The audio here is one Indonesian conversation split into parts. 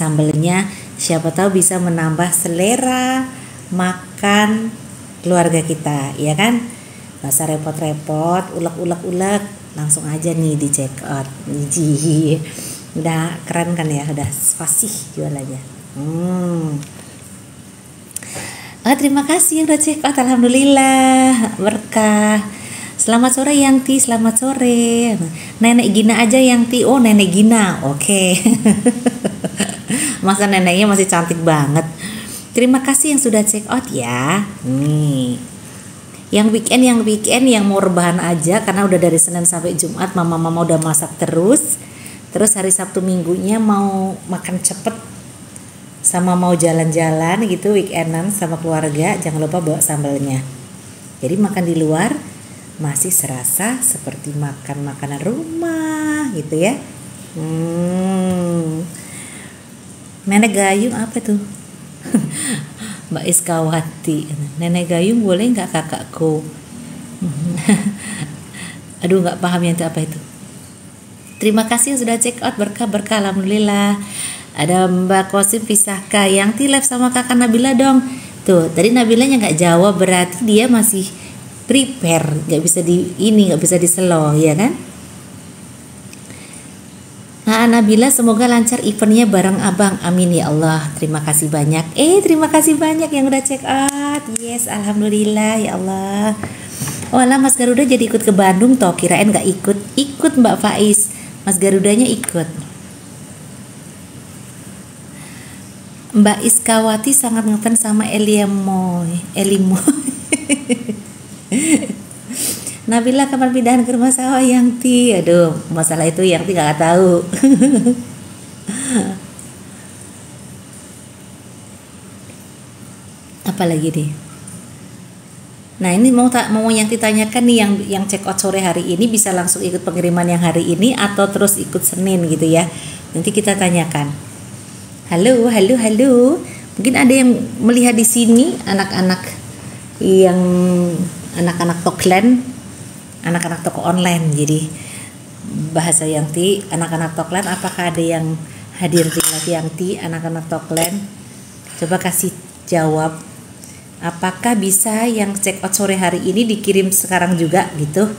sambelnya, siapa tahu bisa menambah selera makan keluarga kita, ya kan? Nggak usah repot-repot, ulek-ulek, langsung aja nih di check out. Udah keren kan ya, udah fasih jualannya. Terima kasih yang udah check out, alhamdulillah berkah. Selamat sore Yangti, selamat sore. Nenek Gina aja Yangti. Oh, Nenek Gina, oke. Masa neneknya masih cantik banget. Terima kasih yang sudah check out ya. Nih, yang weekend yang mau rebahan aja karena udah dari Senin sampai Jumat mama udah masak terus hari Sabtu Minggunya mau makan cepet sama mau jalan-jalan gitu, weekendan sama keluarga, jangan lupa bawa sambelnya. Jadi makan di luar masih serasa seperti makan makanan rumah gitu ya. Nenek Gayung apa tuh? Mbak Iskawati, Nenek Gayung boleh nggak kakakku? Aduh, nggak paham yang itu apa itu. Terima kasih yang sudah check out, berkah alhamdulillah. Ada Mbak Kosim Pisahkah yang live sama kakak Nabila dong. Tuh tadi Nabilanya nggak jawab, berarti dia masih prepare, nggak bisa di slow, ya kan? Nah, Nabila semoga lancar eventnya bareng abang, amin ya Allah. Terima kasih banyak. Terima kasih banyak yang udah check out. Yes, alhamdulillah ya Allah. Oh lah, Mas Garuda jadi ikut ke Bandung toh, kirain nggak ikut Mbak Faiz. Mas Garudanya ikut. Mbak Iskawati sangat ngefans sama Elimoy. Nabila kapan pindahan ke rumah sawah Yangti? Aduh, masalah itu Yangti gak tahu. Apalagi nih? Nah, ini mau Yangti tanyakan nih, yang check out sore hari ini bisa langsung ikut pengiriman yang hari ini atau terus ikut Senin gitu ya. Nanti kita tanyakan. Halo. Mungkin ada yang melihat di sini anak-anak Toklen, anak-anak toko online. Jadi bahasa Yangti, anak-anak Toklen, apakah ada yang hadir di live Yangti, anak-anak Toklen? Coba kasih jawab. Apakah bisa yang check out sore hari ini dikirim sekarang juga gitu?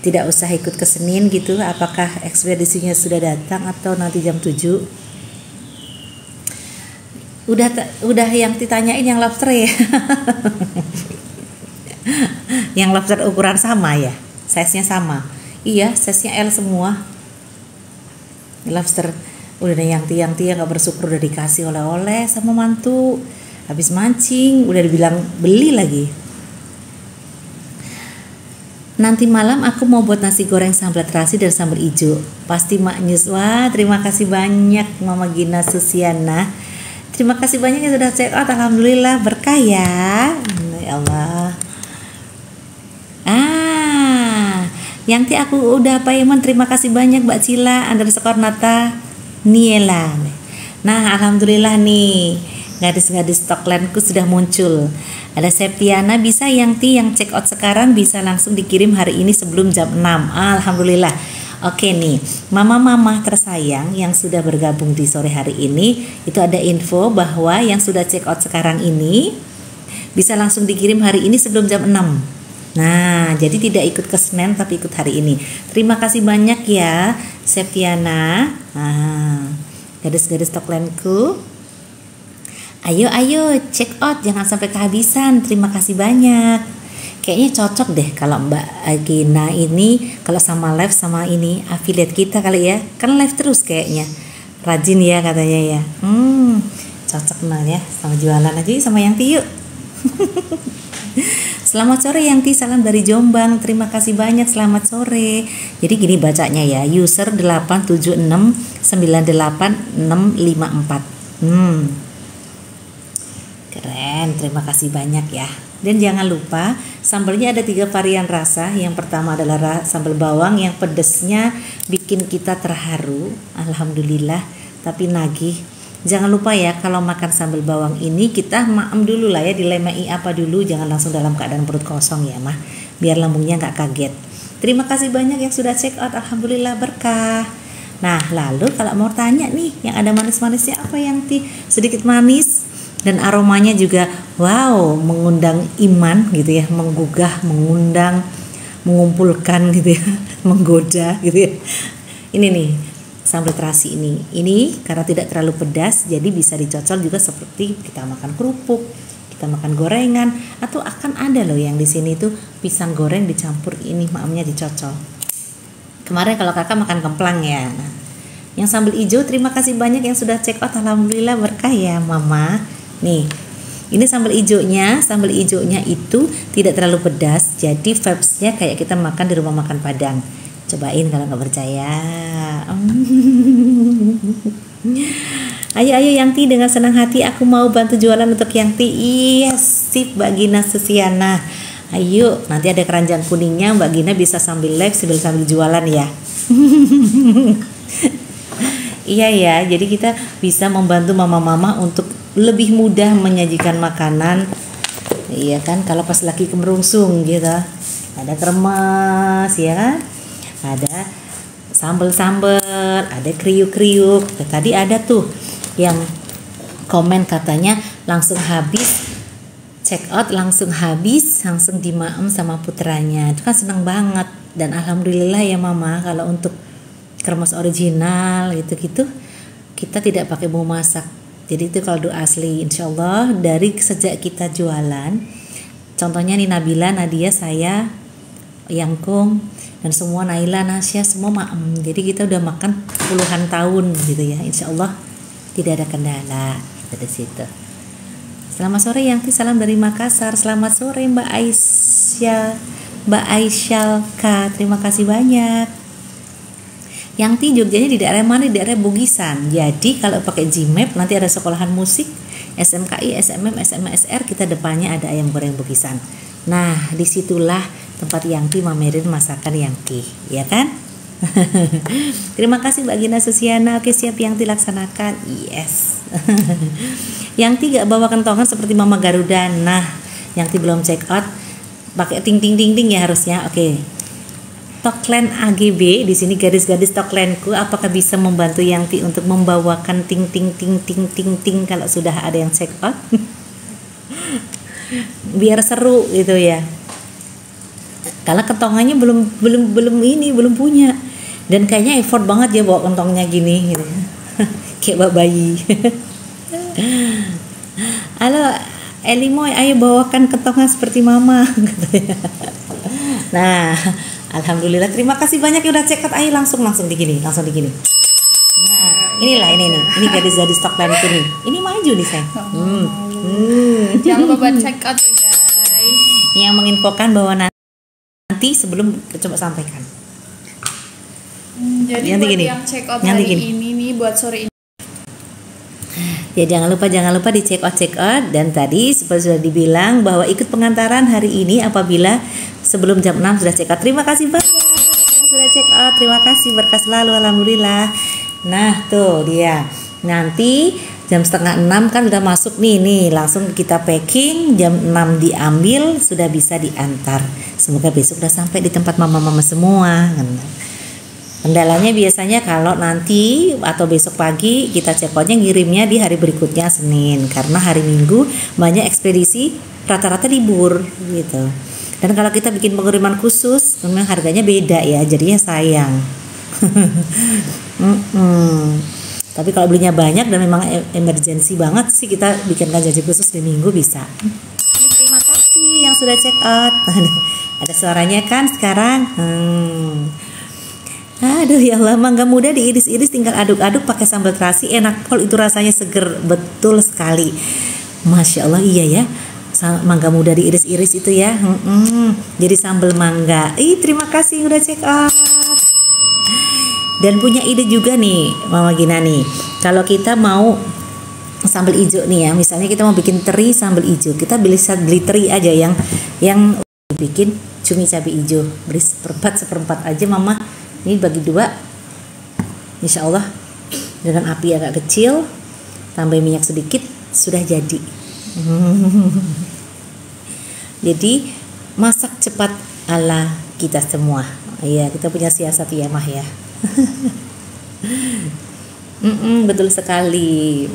Tidak usah ikut ke Senin gitu. Apakah ekspedisinya sudah datang atau nanti jam 7? Udah yang ditanyain yang lobster ya. Yang lobster ukuran sama ya, size-nya sama. Iya, size-nya L semua. Lobster udah ada yang nggak bersyukur udah dikasih oleh-oleh sama mantu. Habis mancing udah dibilang beli lagi. Nanti malam aku mau buat nasi goreng sambal terasi dan sambal hijau. Pasti maknyus. Wah, terima kasih banyak Mama Gina Susiana. Terima kasih banyak yang sudah check out, alhamdulillah berkah ya. Ya Allah. Yangti aku udah payment, terima kasih banyak Mbak Cila _Nata Niela. Nah, alhamdulillah nih, gadis-gadis Toklenku sudah muncul. Ada Septiana, bisa Yangti yang check out sekarang bisa langsung dikirim hari ini sebelum jam 6. Alhamdulillah. Oke nih, mama-mama tersayang yang sudah bergabung di sore hari ini, itu ada info bahwa yang sudah check out sekarang ini bisa langsung dikirim hari ini sebelum jam 6. Nah, jadi tidak ikut ke Senin tapi ikut hari ini. Terima kasih banyak ya Septiana. Gadis-gadis Toklenku, ayo check out, jangan sampai kehabisan. Terima kasih banyak. Kayaknya cocok deh kalau Mbak Gina ini kalau sama live sama ini affiliate kita kali ya, kan live terus kayaknya, rajin ya katanya ya. Cocok banget ya, sama jualan aja sama Yangti yuk. Selamat sore Yangti, salam dari Jombang. Terima kasih banyak, selamat sore. Jadi gini bacanya ya, user 876985654. Keren, terima kasih banyak ya. Dan jangan lupa sambalnya ada 3 varian rasa. Yang pertama adalah sambal bawang yang pedesnya bikin kita terharu, alhamdulillah, tapi nagih. Jangan lupa ya, kalau makan sambal bawang ini kita maem dulu lah ya, dilemai apa dulu, jangan langsung dalam keadaan perut kosong ya mah, biar lambungnya nggak kaget. Terima kasih banyak yang sudah check out, alhamdulillah berkah. Nah, lalu kalau mau tanya nih, yang ada manis-manisnya apa yang sedikit manis dan aromanya juga wow, mengundang iman gitu ya, menggugah, mengundang, mengumpulkan gitu ya, menggoda gitu ya. Ini nih sambal terasi ini karena tidak terlalu pedas, jadi bisa dicocol juga seperti kita makan kerupuk, kita makan gorengan, atau akan ada loh yang di sini tuh pisang goreng dicampur ini maamnya dicocol. Kemarin kalau kakak makan kemplang ya. Nah, yang sambal hijau terima kasih banyak yang sudah check out, alhamdulillah berkah ya mama. Nih, ini sambal hijaunya itu tidak terlalu pedas, jadi vibes-nya kayak kita makan di rumah makan Padang. Cobain kalau nggak percaya. Ayo Yangti, dengan senang hati aku mau bantu jualan untuk Yangti. Iya sip Mbak Gina Susiana. Ayo, nanti ada keranjang kuningnya, Mbak Gina bisa sambil live sambil jualan ya. Iya ya, jadi kita bisa membantu mama-mama untuk lebih mudah menyajikan makanan. Iya kan, kalau pas lagi kemerungsung gitu. Ada kremes ya kan? Ada sambel-sambel, ada kriuk-kriuk. Tadi ada tuh yang komen katanya langsung habis, check out langsung habis, langsung dimaem sama putranya. Itu kan seneng banget. Dan alhamdulillah ya mama, kalau untuk kremes original gitu-gitu kita tidak pakai bumbu masak. Jadi itu kaldu asli, insya Allah dari sejak kita jualan. Contohnya nih Nabila, Nadia, saya, Yangkung, dan semua Naila, Nasya, semua maem. Jadi kita udah makan puluhan tahun gitu ya, insya Allah tidak ada kendala dari situ. Selamat sore Yangti, salam dari Makassar. Selamat sore Mbak Aisyah K, terima kasih banyak. Yangti Jogjanya di daerah mana? Di daerah Bugisan. Jadi kalau pakai Gmap nanti ada sekolahan musik, SMKI, SMM, SMSR, kita depannya ada ayam goreng Bugisan. Nah, disitulah tempat Yangti mamerin masakan Yangti, ya kan? Terima kasih Mbak Gina Susiana. Oke, siap Yangti, laksanakan. Yes. Yangti gak bawa kentongan seperti Mama Garuda. Nah, Yangti belum check out. Pakai ting ting ting ting ya harusnya. Oke. Toklen AGB di sini garis-garis toklenku, apakah bisa membantu Yangti untuk membawakan ting ting ting ting ting ting kalau sudah ada yang check out? Biar seru gitu ya. Karena kentongannya belum punya. Dan kayaknya effort banget ya bawa kentongnya gini gitu. Kayak bayi. Halo Elimoy, ayo bawakan kentongan seperti mama. Nah, alhamdulillah, terima kasih banyak yang udah check out. Ayo langsung digini. Nah, ini gadis-gadis Toklen itu nih. Ini maju nih sayang. Jangan lupa buat check out ya guys. Yang menginfokan bahwa nanti sebelum coba sampaikan. Jadi yang buat gini. yang check out hari ini nih, buat sore ini. Ya jangan lupa di check out, dan tadi seperti sudah dibilang bahwa ikut pengantaran hari ini apabila sebelum jam 6 sudah check out. Terima kasih banyak yang sudah check out. Terima kasih, berkah selalu, alhamdulillah. Nah, tuh dia. Nanti jam setengah 6 kan udah masuk nih, langsung kita packing, jam 6 diambil, sudah bisa diantar. Semoga besok udah sampai di tempat mama-mama semua. Kendalanya biasanya kalau nanti atau besok pagi kita check outnya ngirimnya di hari berikutnya Senin, karena hari Minggu banyak ekspedisi rata-rata libur gitu. Dan kalau kita bikin pengiriman khusus memang harganya beda ya, jadinya sayang. Tapi kalau belinya banyak dan memang emergency banget sih, kita bikinkan janji khusus di Minggu bisa. Terima kasih yang sudah check out. Ada suaranya kan sekarang. Aduh ya Allah, mangga muda diiris-iris tinggal aduk-aduk pakai sambal terasi, enak pol, itu rasanya seger betul sekali. Masya Allah, iya ya, mangga muda diiris-iris itu ya. Jadi sambal mangga. Terima kasih udah check out. Dan punya ide juga nih Mama Gina nih, kalau kita mau sambal hijau nih ya, misalnya kita mau bikin teri sambal hijau, kita bisa beli teri aja yang bikin cumi cabai hijau, beri seperempat aja Mama. Ini bagi 2, insya Allah dengan api agak kecil, tambah minyak sedikit, sudah jadi. Jadi masak cepat ala kita semua. Iya, kita punya siasat ya Mah ya. Betul sekali.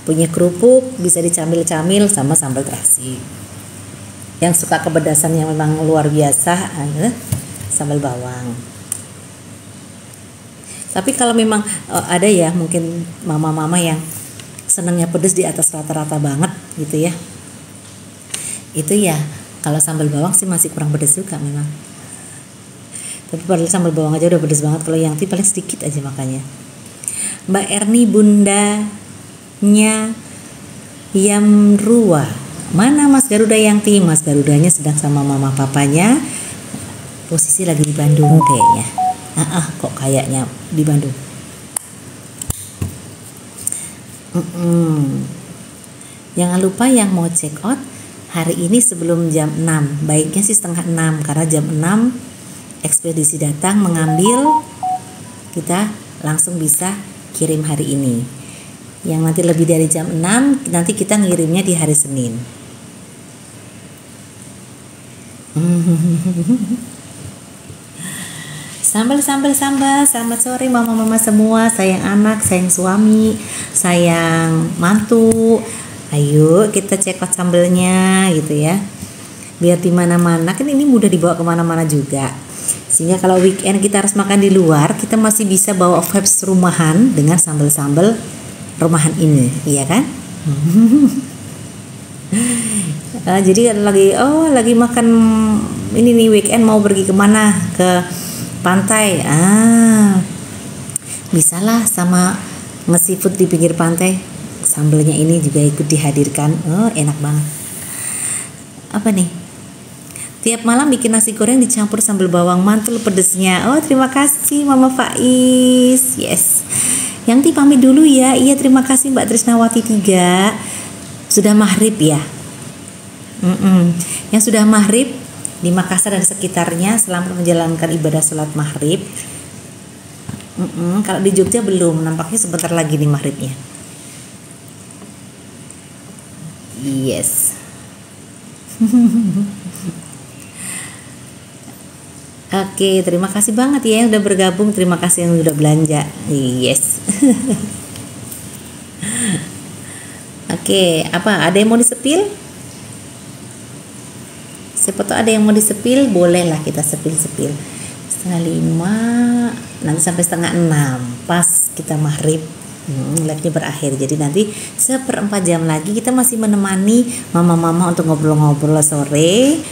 Punya kerupuk bisa dicamil-camil sama sambal terasi. Yang suka kepedasan yang memang luar biasa, sambal bawang. Tapi kalau memang ada ya mungkin mama-mama yang senangnya pedas di atas rata-rata banget gitu ya, itu ya kalau sambal bawang sih masih kurang pedas juga memang. Tapi padahal sambal bawang aja udah pedas banget. Kalau yang paling sedikit aja makanya. Mbak Erni bundanya Yamrua, mana Mas Garuda Yangti? Mas Garudanya sedang sama mama papanya, posisi lagi di Bandung kayaknya. Kok kayaknya di Bandung. Jangan lupa yang mau check out hari ini sebelum jam 6, baiknya sih setengah 6, karena jam 6 ekspedisi datang mengambil, kita langsung bisa kirim hari ini. Yang nanti lebih dari jam 6 nanti kita ngirimnya di hari Senin. Sambal. Selamat sore mama-mama semua, sayang anak, sayang suami, sayang mantu. Ayo kita check out sambelnya gitu ya. Biar di mana-mana, kan ini mudah dibawa kemana-mana juga. Sehingga kalau weekend kita harus makan di luar, kita masih bisa bawa vibes rumahan dengan sambal-sambal rumahan ini, iya kan? Jadi lagi makan ini nih weekend, mau pergi kemana, ke pantai, bisalah sama nge-seafood di pinggir pantai, sambelnya ini juga ikut dihadirkan. Enak banget. Apa nih, tiap malam bikin nasi goreng dicampur sambal bawang, mantul pedesnya. Terima kasih Mama Faiz. Yes. Yang pamit dulu ya. Iya, terima kasih Mbak Trisnawati 3. Sudah maghrib ya. Yang sudah maghrib di Makassar dan sekitarnya, selamat menjalankan ibadah sholat maghrib. Kalau di Jogja belum, nampaknya sebentar lagi nih maghribnya. Yes. Oke, terima kasih banget ya yang udah bergabung, terima kasih yang udah belanja. Yes. Oke, apa? Ada yang mau disepil? Siapa tuh ada yang mau disepil, bolehlah kita sepil-sepil. 4:30, nanti sampai 5:30 pas kita maghrib. Live-nya berakhir. Jadi nanti 1/4 jam lagi kita masih menemani mama-mama untuk ngobrol-ngobrol sore.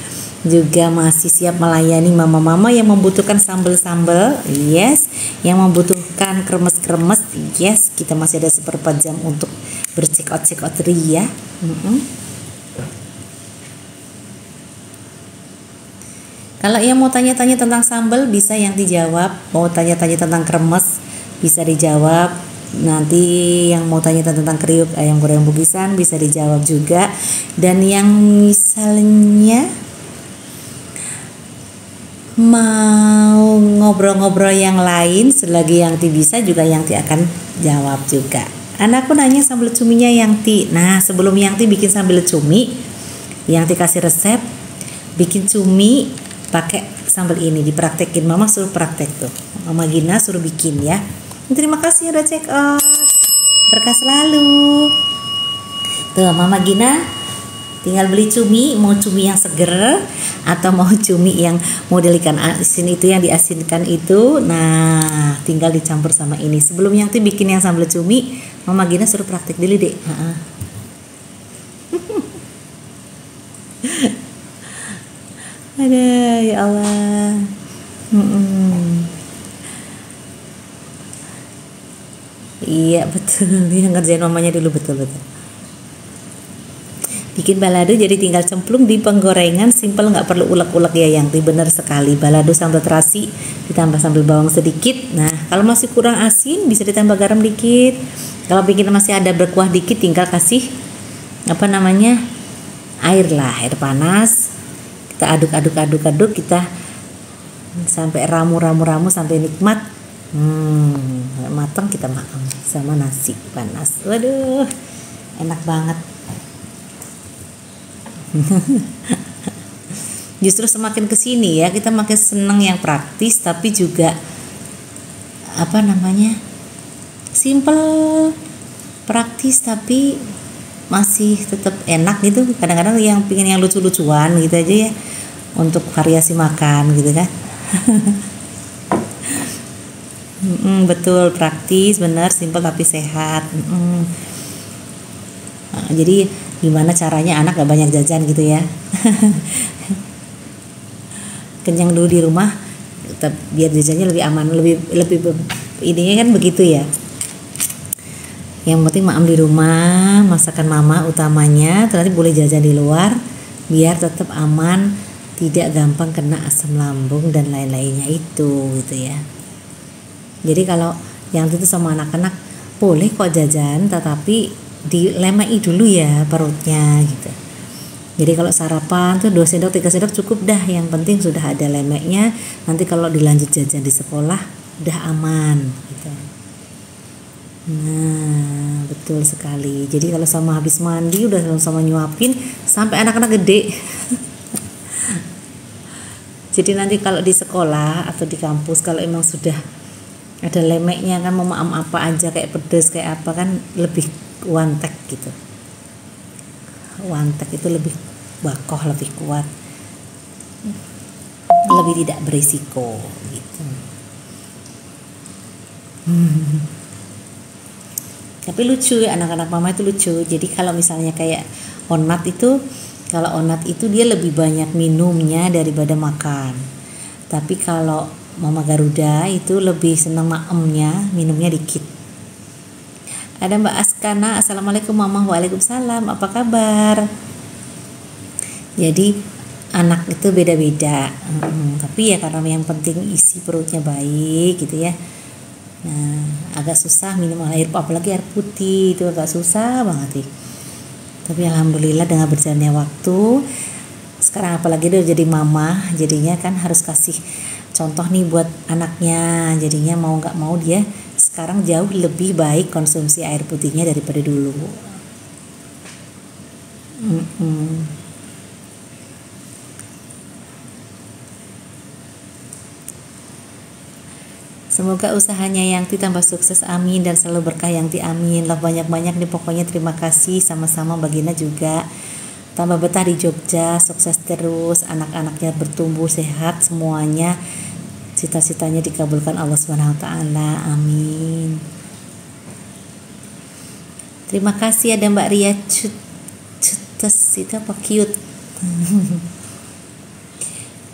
Juga masih siap melayani mama-mama yang membutuhkan sambal-sambal, yes, yang membutuhkan kremes-kremes, yes. Kita masih ada 1/4 jam untuk bercheck out ria. Kalau yang mau tanya-tanya tentang sambal bisa yang dijawab, mau tanya-tanya tentang kremes bisa dijawab. Nanti yang mau tanya tentang kriuk ayam goreng bukisan bisa dijawab juga. Dan yang misalnya mau ngobrol-ngobrol yang lain selagi Yangti bisa juga Yangti akan jawab juga. Anakku nanya sambal cuminya Yangti. Nah, sebelum Yangti bikin sambal cumi, Yangti kasih resep bikin cumi pakai sambal ini, dipraktekin. Mama suruh praktek tuh, Mama Gina suruh bikin ya. Terima kasih udah check out, berkah selalu. Tuh Mama Gina tinggal beli cumi, mau cumi yang seger atau mau cumi yang model ikan asin itu yang diasinkan itu. Nah, tinggal dicampur sama ini. Sebelum yang tuh bikin yang sambal cumi, Mama Gina suruh praktek dulu deh. Ada ya Allah. Iya betul, dia ngerjain mamanya dulu, betul. Bikin balado jadi tinggal cemplung di penggorengan, simple, nggak perlu ulek-ulek ya Yangti. Bener sekali, balado sambal terasi ditambah sambal bawang sedikit. Nah, kalau masih kurang asin bisa ditambah garam dikit. Kalau bikin masih ada berkuah dikit, tinggal kasih air panas. Kita aduk, kita sampai ramu sampai nikmat. Matang kita makan sama nasi panas. Waduh, enak banget. justru semakin kesini ya kita makin seneng yang praktis, tapi juga apa namanya, simple, praktis tapi masih tetap enak gitu. Kadang-kadang yang pingin yang lucu-lucuan gitu aja ya, untuk variasi makan gitu kan. Betul, praktis, bener, simple tapi sehat. Nah, jadi gimana caranya anak gak banyak jajan gitu ya. Kenyang dulu di rumah, biar jajannya lebih aman, lebih ininya kan begitu ya. Yang penting maam di rumah, masakan mama utamanya, nanti boleh jajan di luar biar tetap aman, tidak gampang kena asam lambung dan lain-lainnya itu gitu ya. Jadi kalau yang itu sama anak-anak boleh kok jajan, tetapi dilemai dulu ya perutnya gitu. Jadi kalau sarapan tuh 2 sendok 3 sendok cukup dah, yang penting sudah ada lemeknya, nanti kalau dilanjut jajan di sekolah udah aman gitu. Nah betul sekali. Jadi kalau sama habis mandi udah sama nyuapin sampai anak-anak gede. Jadi nanti kalau di sekolah atau di kampus kalau emang sudah ada lemeknya kan, mau maam apa aja kayak pedes kayak apa kan lebih wantek gitu. Wantek itu lebih bakoh, lebih kuat, lebih tidak berisiko gitu. Tapi lucu ya, anak-anak mama itu lucu. Jadi kalau misalnya kayak Onat itu, kalau Onat itu dia lebih banyak minumnya daripada makan. Tapi kalau Mama Garuda itu lebih senang maemnya, minumnya dikit. Ada Mbak Askana, assalamualaikum Mama. Waalaikumsalam, apa kabar? Jadi anak itu beda-beda, tapi ya karena yang penting isi perutnya baik gitu ya. Nah agak susah minum air, apalagi air putih itu agak susah banget sih. Tapi alhamdulillah dengan berjalannya waktu, sekarang apalagi dia jadi mama, jadinya kan harus kasih contoh nih buat anaknya. Jadinya mau nggak mau dia sekarang jauh lebih baik konsumsi air putihnya daripada dulu. Semoga usahanya yang ditambah sukses, amin, dan selalu berkah yang amin lah, banyak-banyak nih pokoknya. Terima kasih sama-sama. Bagina juga tambah betah di Jogja, sukses terus, anak-anaknya bertumbuh sehat semuanya, cita-citanya dikabulkan Allah Subhanahu wa taala, amin. Terima kasih. Ada Mbak Ria Cutes, itu apa, cute.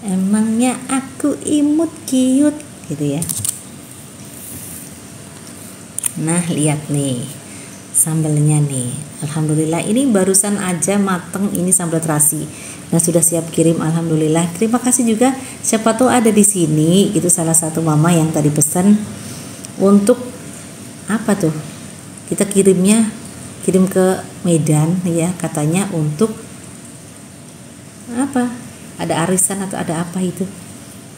Emangnya aku imut cute gitu ya. Nah lihat nih sambelnya nih, alhamdulillah ini barusan aja mateng, ini sambal terasi dan sudah siap kirim, alhamdulillah. Terima kasih juga, siapa tuh ada di sini itu salah satu mama yang tadi pesan untuk apa tuh, kita kirim ke Medan ya, katanya untuk apa, ada arisan atau ada apa itu,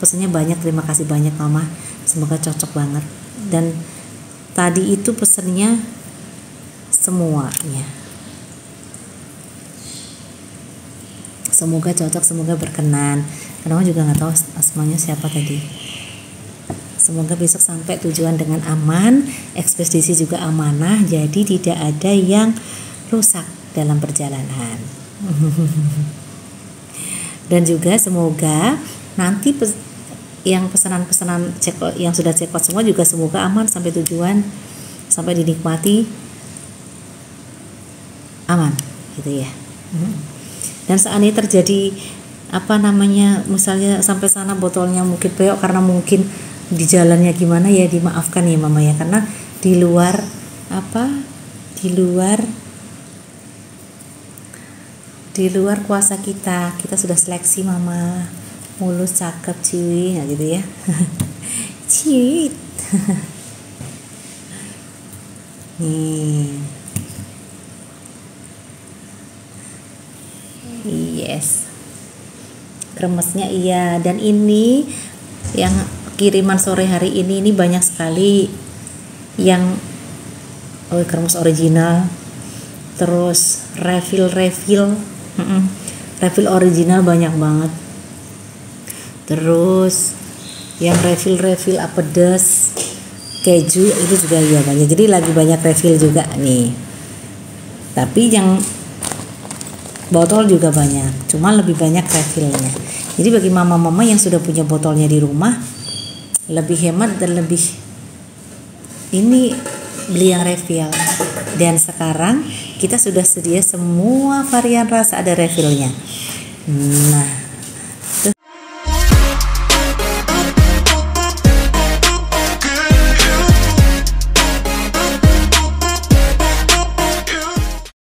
pesannya banyak. Terima kasih banyak mama, semoga cocok banget. Dan tadi itu pesennya semuanya, semoga cocok, semoga berkenan. Karena juga nggak tahu asmanya siapa tadi. Semoga besok sampai tujuan dengan aman, ekspedisi juga amanah, jadi tidak ada yang rusak dalam perjalanan. Dan juga semoga nanti yang pesanan-pesanan yang sudah cekot semua juga semoga aman sampai tujuan, sampai dinikmati aman gitu ya. Dan saat ini terjadi apa namanya, misalnya sampai sana botolnya mungkin peok karena mungkin di jalannya gimana ya, dimaafkan ya mama ya, karena di luar kuasa kita sudah seleksi mama, mulus cakep ciwi nah gitu ya. Ciwi. Nih. Yes. Kremesnya iya. Dan ini yang kiriman sore hari ini banyak sekali yang kremes original, terus refill original banyak banget. Terus yang refill pedas keju itu juga ya banyak. Jadi lagi banyak refill juga nih. Tapi yang botol juga banyak, cuma lebih banyak refillnya. Jadi bagi mama-mama yang sudah punya botolnya di rumah, lebih hemat dan lebih ini beli yang refill. Dan sekarang kita sudah sedia semua varian rasa ada refillnya. Nah,